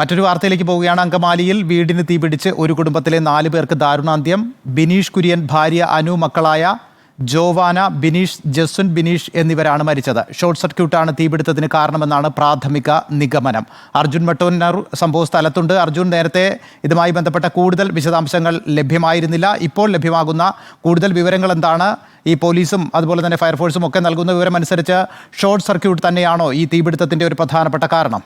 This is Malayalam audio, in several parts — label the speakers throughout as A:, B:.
A: മറ്റൊരു വാർത്തയിലേക്ക് പോവുകയാണ്. അങ്കമാലിയിൽ വീടിന് തീപിടിച്ച് ഒരു കുടുംബത്തിലെ 4 പേർക്ക് ദാരുണാന്ത്യം. ബിനീഷ് കുര്യൻ, ഭാര്യ അനു, മക്കളായ ജോവാന ബിനീഷ്, ജസ്വിൻ ബിനീഷ് എന്നിവരാണ് മരിച്ചത്. ഷോർട്ട് സർക്യൂട്ടാണ് തീപിടുത്തത്തിന് കാരണമെന്നാണ് പ്രാഥമിക നിഗമനം. അർജുൻ മട്ടന്നൂർ സംഭവ സ്ഥലത്തുണ്ട്. അർജുൻ, നേരത്തെ ഇതുമായി ബന്ധപ്പെട്ട കൂടുതൽ വിശദാംശങ്ങൾ ലഭ്യമായിരുന്നില്ല. ഇപ്പോൾ ലഭ്യമാകുന്ന കൂടുതൽ വിവരങ്ങൾ എന്താണ്? ഈ പോലീസും അതുപോലെ തന്നെ ഫയർഫോഴ്സും ഒക്കെ നൽകുന്ന വിവരമനുസരിച്ച് ഷോർട്ട് സർക്യൂട്ട് തന്നെയാണോ ഈ തീപിടുത്തത്തിന്റെ ഒരു പ്രധാനപ്പെട്ട കാരണം?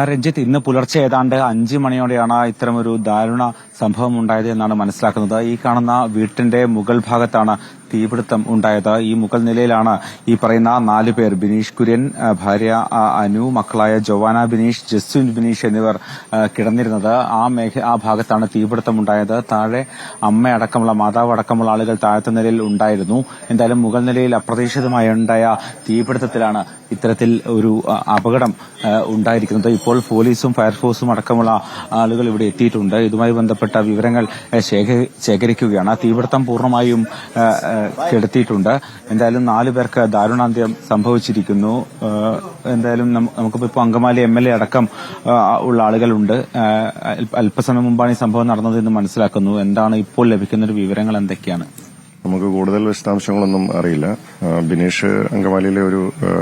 B: രഞ്ജിത്ത്, ഇന്ന് പുലർച്ചെ ഏതാണ്ട് 5 മണിയോടെയാണ് ഇത്തരമൊരു ദാരുണ സംഭവം ഉണ്ടായത് എന്നാണ് മനസ്സിലാക്കുന്നത്. ഈ കാണുന്ന വീട്ടിന്റെ മുകൾ ഭാഗത്താണ് തീപിടുത്തം ഉണ്ടായത്. ഈ മുകൾ നിലയിലാണ് ഈ പറയുന്ന 4 പേർ, ബിനീഷ് കുര്യൻ, ഭാര്യ അനു, മക്കളായ ജോവാന ബിനീഷ്, ജസ്വിൻ ബിനീഷ് എന്നിവർ കിടന്നിരുന്നത്. ആ ഭാഗത്താണ് തീപിടുത്തം ഉണ്ടായത്. താഴെ അമ്മയടക്കമുള്ള, മാതാവ് അടക്കമുള്ള ആളുകൾ താഴത്തെ നിലയിൽ ഉണ്ടായിരുന്നു. എന്തായാലും മുകൾ നിലയിൽ അപ്രതീക്ഷിതമായി ഉണ്ടായ തീപിടുത്തത്തിലാണ് ഇത്തരത്തിൽ ഒരു അപകടം ഉണ്ടായിരിക്കുന്നത്. ഇപ്പോൾ പോലീസും ഫയർഫോഴ്സും അടക്കമുള്ള ആളുകൾ ഇവിടെ എത്തിയിട്ടുണ്ട്. ഇതുമായി ബന്ധപ്പെട്ട വിവരങ്ങൾ ശേഖരിക്കുകയാണ്. തീപിടുത്തം പൂർണ്ണമായും കെടുത്തിയിട്ടുണ്ട്. എന്തായാലും 4 പേർക്ക് ദാരുണാന്ത്യം സംഭവിച്ചിരിക്കുന്നു. എന്തായാലും നമുക്കിപ്പോൾ അങ്കമാലി MLA അടക്കം ഉള്ള ആളുകളുണ്ട്. അല്പസമയം മുമ്പാണ് ഈ സംഭവം നടന്നതെന്ന് മനസ്സിലാക്കുന്നു. എന്താണ് ഇപ്പോൾ ലഭിക്കുന്ന ഒരു വിവരങ്ങൾ എന്തൊക്കെയാണ്?
C: നമുക്ക് കൂടുതൽ വിശദാംശങ്ങളൊന്നും അറിയില്ല. ബിനീഷ് അങ്കമാലിയിലെ ഒരു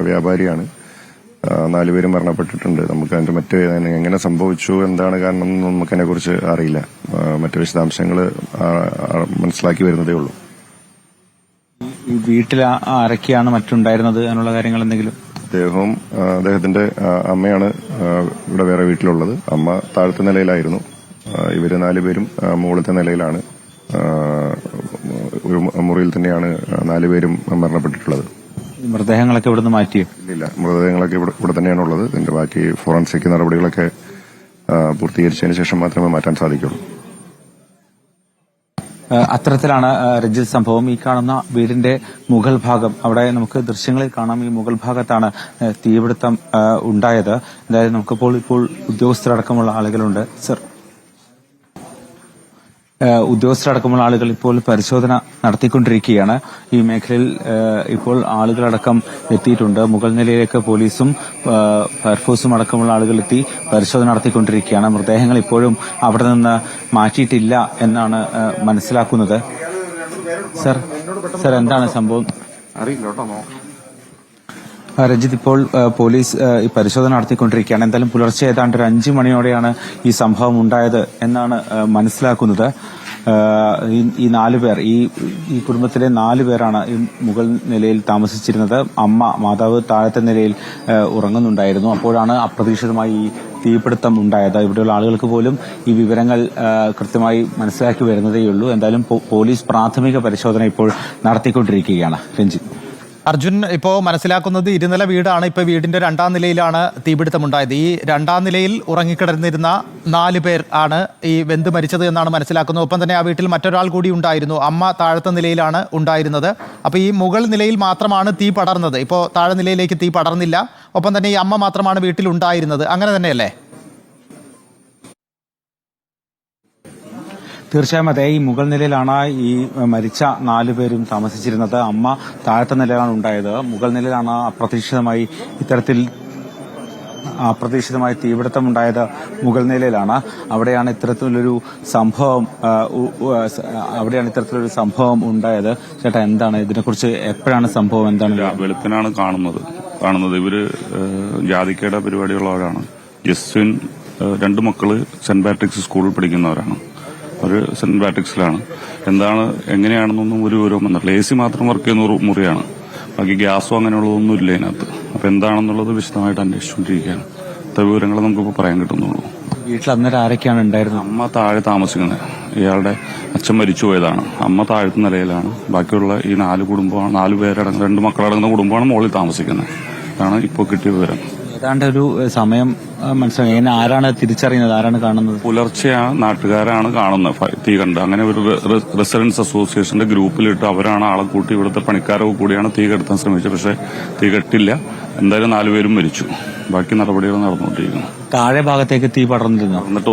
C: വ്യാപാരിയാണ്. 4 പേരും മരണപ്പെട്ടിട്ടുണ്ട്. നമുക്ക് അതിന്റെ മറ്റ് എങ്ങനെ സംഭവിച്ചു, എന്താണ് കാരണം എന്നൊന്നും നമുക്കതിനെ കുറിച്ച് അറിയില്ല. മറ്റു വിശദാംശങ്ങൾ മനസ്സിലാക്കി വരുന്നതേ ഉള്ളൂ.
B: വീട്ടിൽ ആരൊക്കെയാണ് മറ്റുണ്ടായിരുന്നത് എന്നുള്ള കാര്യങ്ങൾ എന്തെങ്കിലും?
C: അദ്ദേഹവും അദ്ദേഹത്തിന്റെ അമ്മയാണ് ഇവിടെ വേറെ വീട്ടിലുള്ളത്. അമ്മ താഴത്തെ നിലയിലായിരുന്നു. ഇവര് 4 പേരും മുകളിലത്തെ നിലയിലാണ്. ഒരു മുറിയിൽ തന്നെയാണ് 4 പേരും മരണപ്പെട്ടിട്ടുള്ളത്.
B: മൃതദേഹങ്ങളൊക്കെ ഇവിടുന്ന് മാറ്റിയോ?
C: ഇല്ല, മൃതദേഹങ്ങളൊക്കെ ഇവിടെ തന്നെയാണുള്ളത്. ഇതിന്റെ ബാക്കി ഫോറൻസിക് നടപടികളൊക്കെ പൂർത്തീകരിച്ചതിന് ശേഷം മാത്രമേ മാറ്റാൻ സാധിക്കുള്ളൂ.
B: അത്തരത്തിലാണ് രഞ്ജിത്ത് സംഭവം. ഈ കാണുന്ന വീടിന്റെ മുകൾ ഭാഗം, അവിടെ നമുക്ക് ദൃശ്യങ്ങളിൽ കാണാം, ഈ മുകൾ ഭാഗത്താണ് തീപിടുത്തം ഉണ്ടായത്. എന്തായാലും നമുക്കിപ്പോൾ ഉദ്യോഗസ്ഥരടക്കമുള്ള ആളുകളുണ്ട്. സർ, ഉദ്യോഗസ്ഥരടക്കമുള്ള ആളുകൾ ഇപ്പോൾ പരിശോധന നടത്തിക്കൊണ്ടിരിക്കുകയാണ്. ഈ മേഖലയിൽ ഇപ്പോൾ ആളുകളടക്കം എത്തിയിട്ടുണ്ട്. മുകൾ നിലയിലേക്ക് പോലീസും ഫയർഫോഴ്സും അടക്കമുള്ള ആളുകൾ എത്തി പരിശോധന നടത്തിക്കൊണ്ടിരിക്കുകയാണ്. മൃതദേഹങ്ങൾ ഇപ്പോഴും അവിടെ നിന്ന് മാറ്റിയിട്ടില്ല എന്നാണ് മനസ്സിലാക്കുന്നത്. സർ, എന്താണ് സംഭവം? രഞ്ജിത്ത്, ഇപ്പോൾ പോലീസ് ഈ പരിശോധന നടത്തിക്കൊണ്ടിരിക്കുകയാണ്. എന്തായാലും പുലർച്ചെ ഏതാണ്ട് 5 മണിയോടെയാണ് ഈ സംഭവം ഉണ്ടായത് എന്നാണ് മനസ്സിലാക്കുന്നത്. ഈ 4 പേർ, ഈ കുടുംബത്തിലെ 4 പേരാണ് ഈ മുകൾ നിലയിൽ താമസിച്ചിരുന്നത്. മാതാവ് താഴത്തെ നിലയിൽ ഉറങ്ങുന്നുണ്ടായിരുന്നു. അപ്പോഴാണ് അപ്രതീക്ഷിതമായി ഈ തീപിടുത്തം ഉണ്ടായത്. ഇവിടെയുള്ള ആളുകൾക്ക് പോലും ഈ വിവരങ്ങൾ കൃത്യമായി മനസ്സിലാക്കി വരുന്നതേയുള്ളൂ. എന്തായാലും പോലീസ് പ്രാഥമിക പരിശോധന ഇപ്പോൾ നടത്തിക്കൊണ്ടിരിക്കുകയാണ്. രഞ്ജിത്ത്.
A: അർജുൻ, ഇപ്പോൾ മനസ്സിലാക്കുന്നത് ഇരുനില വീടാണ്. ഇപ്പോൾ വീടിന്റെ 2ാം നിലയിലാണ് തീപിടുത്തമുണ്ടായത്. ഈ 2ാം നിലയിൽ ഉറങ്ങിക്കിടന്നിരുന്ന 4 പേർ ആണ് ഈ വെന്ത് മരിച്ചത് എന്നാണ് മനസ്സിലാക്കുന്നത്. ഒപ്പം തന്നെ ആ വീട്ടിൽ മറ്റൊരാൾ കൂടി ഉണ്ടായിരുന്നു. അമ്മ താഴത്തെ നിലയിലാണ് ഉണ്ടായിരുന്നത്. അപ്പോൾ ഈ മുകൾ നിലയിൽ മാത്രമാണ് തീ പടർന്നത്. ഇപ്പോൾ താഴെ നിലയിലേക്ക് തീ പടർന്നില്ല. ഒപ്പം തന്നെ ഈ അമ്മ മാത്രമാണ് വീട്ടിൽ ഉണ്ടായിരുന്നത്. അങ്ങനെ തന്നെയല്ലേ?
B: തീർച്ചയായും അതെ. ഈ മുകൾ നിലയിലാണ് ഈ മരിച്ച 4 പേരും താമസിച്ചിരുന്നത്. അമ്മ താഴത്തെ നിലയിലാണ് ഉണ്ടായത്. മുകൾ നിലയിലാണ് അപ്രതീക്ഷിതമായി തീപിടുത്തം ഉണ്ടായത്. മുകൾ നിലയിലാണ്. അവിടെയാണ് ഇത്തരത്തിലൊരു സംഭവം ഉണ്ടായത്. ചേട്ടാ, എന്താണ് ഇതിനെക്കുറിച്ച്? എപ്പോഴാണ് സംഭവം? എന്താണ്?
D: വെളുപ്പിനാണ് കാണുന്നത്. ഇവര് ജാതിക്കയുടെ പരിപാടിയുള്ളവരാണ്. ജസ്വിൻ, 2 മക്കള് സെന്റ് പാട്രിക്സ് സ്കൂളിൽ പഠിക്കുന്നവരാണ്. ഒരു സെന്റ് പാട്രിക്സിലാണ്. എങ്ങനെയാണെന്നൊന്നും ഒരു വിവരവും വന്നിട്ടില്ല. AC മാത്രം വർക്ക് ചെയ്യുന്ന മുറിയാണ്. ബാക്കി ഗ്യാസോ അങ്ങനെയുള്ളതൊന്നും ഇല്ല ഇതിനകത്ത്. അപ്പൊ എന്താണെന്നുള്ളത് വിശദമായിട്ട് അന്വേഷിച്ചുകൊണ്ടിരിക്കുകയാണ്. ഇത്ര വിവരങ്ങൾ നമുക്കിപ്പോൾ പറയാൻ കിട്ടുന്നുള്ളൂ.
B: വീട്ടിൽ അന്നേരം ആരൊക്കെയാണ് ഉണ്ടായിരുന്നത്?
D: അമ്മ താഴെ താമസിക്കുന്നത്. ഇയാളുടെ അച്ഛൻ മരിച്ചു പോയതാണ്. അമ്മ താഴത്തെ നിലയിലാണ്. ബാക്കിയുള്ള ഈ 4 പേരടങ്ങുന്ന 2 മക്കളടങ്ങുന്ന കുടുംബമാണ് മുകളിൽ താമസിക്കുന്നത്. ഇതാണ് ഇപ്പോൾ കിട്ടിയ വിവരം.
B: ഏതാണ്ട് ഒരു സമയം മനസ്സിലായി. ആരാണ് തിരിച്ചറിയുന്നത്? ആരാണ് കാണുന്നത്?
D: പുലർച്ചെ നാട്ടുകാരാണ് കാണുന്നത് തീ കണ്ട്. അങ്ങനെ ഒരു റെസിഡൻസ് അസോസിയേഷന്റെ ഗ്രൂപ്പിലിട്ട് അവരാണ് ആളെ കൂട്ടി, ഇവിടുത്തെ പണിക്കാരൊക്കെ കൂടിയാണ് തീ കെടുത്താൻ ശ്രമിച്ചത്. പക്ഷെ തീ കെട്ടില്ല. എന്തായാലും 4 പേരും മരിച്ചു. ബാക്കി നടപടികൾ നടന്നുകൊണ്ടിരിക്കുന്നു.
B: താഴെ ഭാഗത്തേക്ക് തീ പടർന്നിരുന്നു.
D: എന്നിട്ട്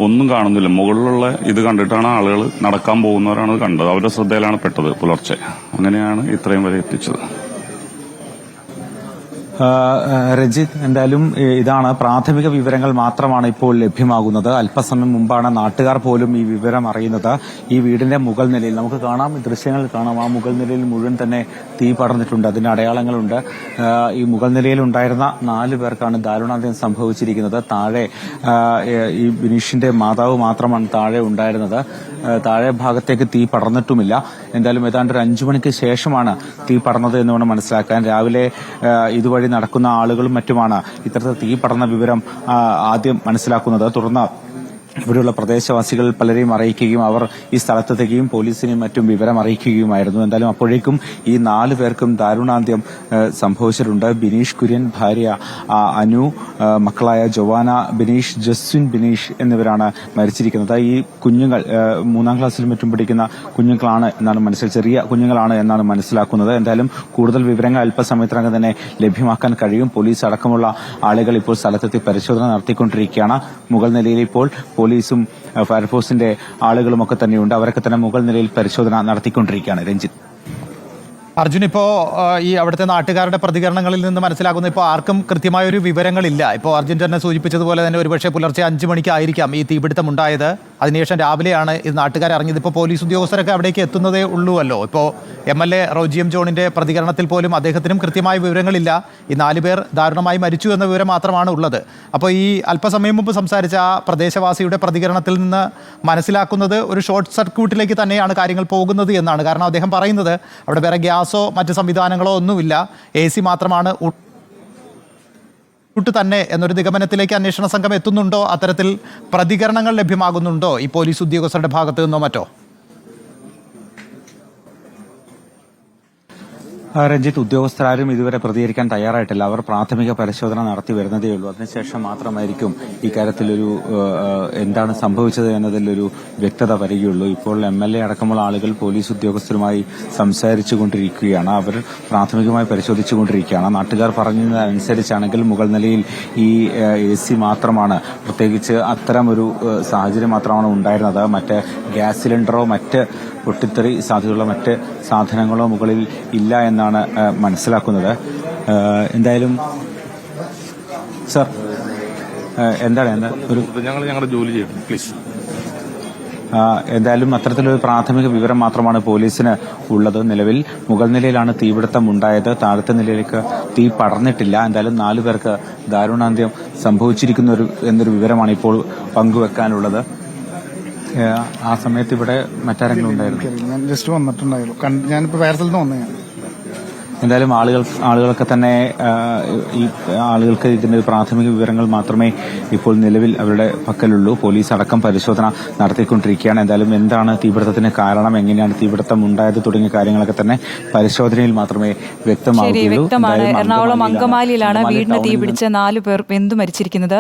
D: ഒന്നും കാണുന്നില്ല. മുകളിലുള്ള ഇത് കണ്ടിട്ടാണ് ആളുകൾ നടക്കാൻ പോകുന്നവരാണ് കണ്ടത്. അവരുടെ ശ്രദ്ധയിലാണ് പെട്ടത് പുലർച്ചെ. അങ്ങനെയാണ് ഇത്രയും വരെ എത്തിച്ചത്.
B: രഞ്ജിത്ത്, എന്തായാലും ഇതാണ് പ്രാഥമിക വിവരങ്ങൾ മാത്രമാണ് ഇപ്പോൾ ലഭ്യമാകുന്നത്. അല്പസമയം മുമ്പാണ് നാട്ടുകാർ പോലും ഈ വിവരം അറിയുന്നത്. ഈ വീടിന്റെ മുകൾ നിലയിൽ നമുക്ക് കാണാം, ദൃശ്യങ്ങൾ കാണാം, ആ മുകൾ നിലയിൽ മുഴുവൻ തന്നെ തീ പടർന്നിട്ടുണ്ട്. അതിന്റെ അടയാളങ്ങളുണ്ട്. ഈ മുകൾ നിലയിൽ ഉണ്ടായിരുന്ന 4 പേർക്കാണ് ദാരുണാന്ത്യം സംഭവിച്ചിരിക്കുന്നത്. താഴെ ഈ ബിനീഷിന്റെ മാതാവ് മാത്രമാണ് താഴെ ഉണ്ടായിരുന്നത്. താഴെ ഭാഗത്തേക്ക് തീ പടർന്നിട്ടുമില്ല. എന്തായാലും ഏതാണ്ട് ഒരു 5 മണിക്ക് ശേഷമാണ് തീ പടർന്നത് എന്ന് വേണം മനസ്സിലാക്കാൻ. രാവിലെ ഇതുവഴി നടക്കുന്ന ആളുകളും മറ്റുമാണ് ഇത്തരത്തിൽ തീ പടർന്ന വിവരം ആദ്യം മനസ്സിലാക്കുന്നത്. തുടർന്ന് ഇവിടെയുള്ള പ്രദേശവാസികൾ പലരെയും അറിയിക്കുകയും അവർ ഈ സ്ഥലത്തെത്തുകയും പോലീസിനെയും മറ്റും വിവരം അറിയിക്കുകയുമായിരുന്നു. എന്തായാലും അപ്പോഴേക്കും ഈ 4 പേർക്കും ദാരുണാന്ത്യം സംഭവിച്ചിട്ടുണ്ട്. ബിനീഷ് കുര്യൻ, ഭാര്യ അനു, മക്കളായ ജോവാന ബിനീഷ്, ജസ്വിൻ ബിനീഷ് എന്നിവരാണ് മരിച്ചിരിക്കുന്നത്. ഈ കുഞ്ഞുങ്ങൾ 3-ാം ക്ലാസ്സിലും മറ്റും പഠിക്കുന്ന കുഞ്ഞുങ്ങളാണ് എന്നാണ് ചെറിയ കുഞ്ഞുങ്ങളാണ് എന്നാണ് മനസ്സിലാക്കുന്നത്. എന്തായാലും കൂടുതൽ വിവരങ്ങൾ അല്പസമയത്തിനകം തന്നെ ലഭ്യമാക്കാൻ കഴിയും. പോലീസ് അടക്കമുള്ള ആളുകൾ ഇപ്പോൾ സ്ഥലത്തെത്തി പരിശോധന നടത്തിക്കൊണ്ടിരിക്കുകയാണ്. മുകൾ നിലയിൽ ഇപ്പോൾ പോലീസും ഫയർഫോഴ്സിന്റെ ആളുകളും ഒക്കെ തന്നെയുണ്ട്. അവരൊക്കെ തന്നെ മുകൾ നിലയിൽ പരിശോധന നടത്തിക്കൊണ്ടിരിക്കുകയാണ്. രഞ്ജിത്ത്.
A: അർജുൻ, ഇപ്പോൾ ഈ അവിടുത്തെ നാട്ടുകാരുടെ പ്രതികരണങ്ങളിൽ നിന്ന് മനസ്സിലാക്കുന്ന ഇപ്പോൾ ആർക്കും കൃത്യമായൊരു വിവരങ്ങളില്ല. ഇപ്പോൾ അർജുൻ തന്നെ സൂചിപ്പിച്ചതുപോലെ തന്നെ ഒരുപക്ഷെ പുലർച്ചെ 5 മണിക്കായിരിക്കാം ഈ തീപിടുത്തം ഉണ്ടായത്. അതിനുശേഷം രാവിലെയാണ് ഇത് നാട്ടുകാർ അറിഞ്ഞത്. ഇപ്പോൾ പോലീസ് ഉദ്യോഗസ്ഥരൊക്കെ അവിടേക്ക് എത്തുന്നതേ ഉള്ളൂവല്ലോ. ഇപ്പോൾ MLA റോജി എം ജോണിന്റെ പ്രതികരണത്തിൽ പോലും അദ്ദേഹത്തിനും കൃത്യമായ വിവരങ്ങളില്ല. ഈ 4 പേർ ദാരുണമായി മരിച്ചു എന്ന വിവരം മാത്രമാണ് ഉള്ളത്. അപ്പോൾ ഈ അല്പസമയം മുമ്പ് സംസാരിച്ച ആ പ്രദേശവാസിയുടെ പ്രതികരണത്തിൽ നിന്ന് മനസ്സിലാക്കുന്നത് ഒരു ഷോർട്ട് സർക്യൂട്ടിലേക്ക് തന്നെയാണ് കാര്യങ്ങൾ പോകുന്നത് എന്നാണ്. കാരണം അദ്ദേഹം പറയുന്നത് അവിടെ വേറെ ഗ്യാസോ മറ്റ് സംവിധാനങ്ങളോ ഒന്നുമില്ല, AC മാത്രമാണ് തന്നെ എന്നൊരു നിഗമനത്തിലേക്ക് അന്വേഷണ സംഘം എത്തുന്നുണ്ടോ? അത്തരത്തിൽ പ്രതികരണങ്ങൾ ലഭ്യമാകുന്നുണ്ടോ ഈ പോലീസ് ഉദ്യോഗസ്ഥരുടെ ഭാഗത്തു നിന്നോ മറ്റോ?
B: രഞ്ജിത്ത്, ഉദ്യോഗസ്ഥരാരും ഇതുവരെ പ്രതികരിക്കാൻ തയ്യാറായിട്ടില്ല. അവർ പ്രാഥമിക പരിശോധന നടത്തി വരുന്നതേ ഉള്ളൂ. അതിനുശേഷം മാത്രമായിരിക്കും ഇക്കാര്യത്തിലൊരു എന്താണ് സംഭവിച്ചത് എന്നതിലൊരു വ്യക്തത വരികയുള്ളൂ. ഇപ്പോൾ MLA അടക്കമുള്ള ആളുകൾ പോലീസ് ഉദ്യോഗസ്ഥരുമായി സംസാരിച്ചുകൊണ്ടിരിക്കുകയാണ്. അവർ പ്രാഥമികമായി പരിശോധിച്ചുകൊണ്ടിരിക്കുകയാണ്. നാട്ടുകാർ പറഞ്ഞതനുസരിച്ചാണെങ്കിൽ മുകൾ നിലയിൽ ഈ AC മാത്രമാണ്, പ്രത്യേകിച്ച് അത്തരമൊരു സാഹചര്യം മാത്രമാണ് ഉണ്ടായിരുന്നത്. മറ്റ് ഗ്യാസ് സിലിണ്ടറോ മറ്റ് പൊട്ടിത്തെറി സാധ്യതയുള്ള മറ്റ് സാധനങ്ങളോ മുകളിൽ ഇല്ല എന്നാണ് മനസ്സിലാക്കുന്നത്. എന്തായാലും സർ, എന്താണ് ഒരു
D: ഞങ്ങളുടെ ജോലി ചെയ്യണം പ്ലീസ്.
B: എന്തായാലും അത്തരത്തിലൊരു പ്രാഥമിക വിവരം മാത്രമാണ് പോലീസിന് ഉള്ളത്. നിലവിൽ മുകൾ നിലയിലാണ് തീപിടുത്തം ഉണ്ടായത്. താഴത്തെ നിലയിലേക്ക് തീ പടർന്നിട്ടില്ല. എന്തായാലും 4 പേർക്ക് ദാരുണാന്ത്യം സംഭവിച്ചിരിക്കുന്ന എന്നൊരു വിവരമാണ് ഇപ്പോൾ പങ്കുവെക്കാനുള്ളത്. ആ സമയത്ത് ഇവിടെ മറ്റാരെങ്കിലും ഉണ്ടായിരുന്നു?
E: ഞാൻ ജസ്റ്റ് വന്നിട്ടുണ്ടായിരുന്നു. ഞാനിപ്പോൾ വേറെ സ്ഥലത്ത് വന്നു.
B: എന്തായാലും ആളുകളൊക്കെ തന്നെ ഈ ആളുകൾക്ക് ഇതിന്റെ പ്രാഥമിക വിവരങ്ങൾ മാത്രമേ ഇപ്പോൾ നിലവിൽ അവരുടെ പക്കലുള്ളൂ. പോലീസ് അടക്കം പരിശോധന നടത്തിക്കൊണ്ടിരിക്കുകയാണ്. എന്തായാലും എന്താണ് തീപിടുത്തത്തിന് കാരണം, എങ്ങനെയാണ് തീപിടുത്തം ഉണ്ടായത് തുടങ്ങിയ കാര്യങ്ങളൊക്കെ തന്നെ പരിശോധനയിൽ മാത്രമേ വ്യക്തമാവുകയുള്ളൂ.
F: എറണാകുളം അങ്കമാലിയിലാണ് വീടിന് തീപിടിച്ച് 4 പേർ വെന്തു മരിച്ചിരിക്കുന്നത്.